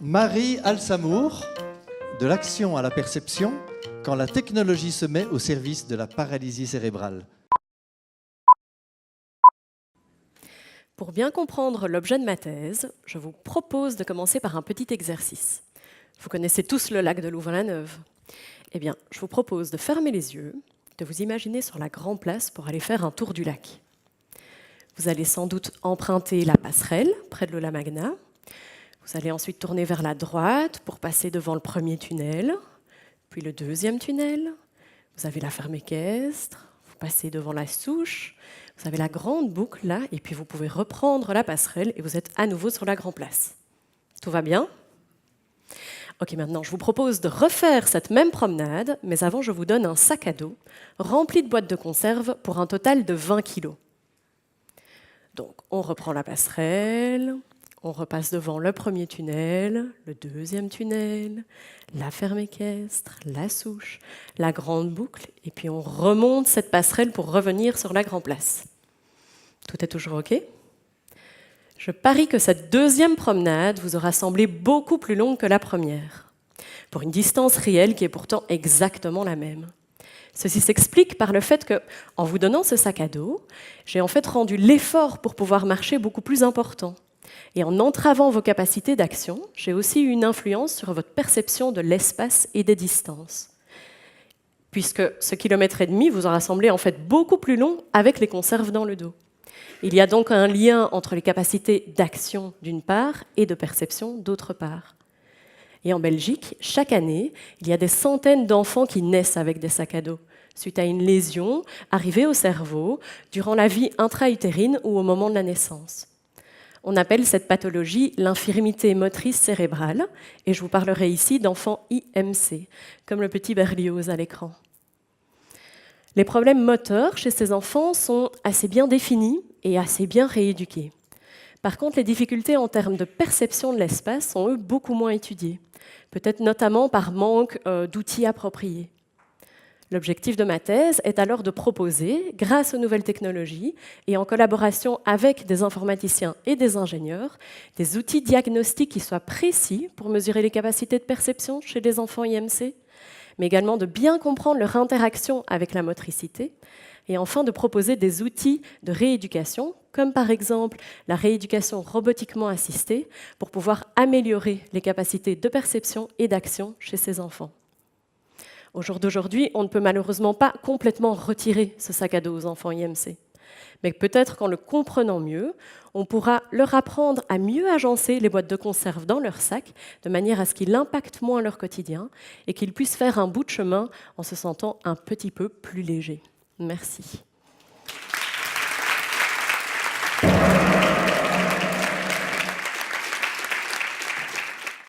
Marie Alsamour, de l'action à la perception, quand la technologie se met au service de la paralysie cérébrale. Pour bien comprendre l'objet de ma thèse, je vous propose de commencer par un petit exercice. Vous connaissez tous le lac de Louvain-la-Neuve. Eh bien, je vous propose de fermer les yeux, de vous imaginer sur la grande place pour aller faire un tour du lac. Vous allez sans doute emprunter la passerelle près de l'Aula Magna. Vous allez ensuite tourner vers la droite pour passer devant le premier tunnel, puis le deuxième tunnel. Vous avez la ferme équestre, vous passez devant la souche, vous avez la grande boucle là, et puis vous pouvez reprendre la passerelle et vous êtes à nouveau sur la grande place. Tout va bien ? Ok, maintenant je vous propose de refaire cette même promenade, mais avant je vous donne un sac à dos rempli de boîtes de conserve pour un total de 20 kilos. Donc on reprend la passerelle, on repasse devant le premier tunnel, le deuxième tunnel, la ferme équestre, la souche, la grande boucle, et puis on remonte cette passerelle pour revenir sur la grande place. Tout est toujours OK ? Je parie que cette deuxième promenade vous aura semblé beaucoup plus longue que la première, pour une distance réelle qui est pourtant exactement la même. Ceci s'explique par le fait que, en vous donnant ce sac à dos, j'ai en fait rendu l'effort pour pouvoir marcher beaucoup plus important. Et en entravant vos capacités d'action, j'ai aussi eu une influence sur votre perception de l'espace et des distances. Puisque ce kilomètre et demi vous aura semblé en fait beaucoup plus long avec les conserves dans le dos. Il y a donc un lien entre les capacités d'action d'une part et de perception d'autre part. Et en Belgique, chaque année, il y a des centaines d'enfants qui naissent avec des sacs à dos, suite à une lésion arrivée au cerveau durant la vie intra-utérine ou au moment de la naissance. On appelle cette pathologie l'infirmité motrice cérébrale, et je vous parlerai ici d'enfants IMC, comme le petit Berlioz à l'écran. Les problèmes moteurs chez ces enfants sont assez bien définis et assez bien rééduqués. Par contre, les difficultés en termes de perception de l'espace sont, eux, beaucoup moins étudiées, peut-être notamment par manque d'outils appropriés. L'objectif de ma thèse est alors de proposer, grâce aux nouvelles technologies et en collaboration avec des informaticiens et des ingénieurs, des outils diagnostiques qui soient précis pour mesurer les capacités de perception chez les enfants IMC, mais également de bien comprendre leur interaction avec la motricité, et enfin de proposer des outils de rééducation, comme par exemple la rééducation robotiquement assistée, pour pouvoir améliorer les capacités de perception et d'action chez ces enfants. Au jour d'aujourd'hui, on ne peut malheureusement pas complètement retirer ce sac à dos aux enfants IMC. Mais peut-être qu'en le comprenant mieux, on pourra leur apprendre à mieux agencer les boîtes de conserve dans leur sac, de manière à ce qu'ils impactent moins leur quotidien et qu'ils puissent faire un bout de chemin en se sentant un petit peu plus légers. Merci.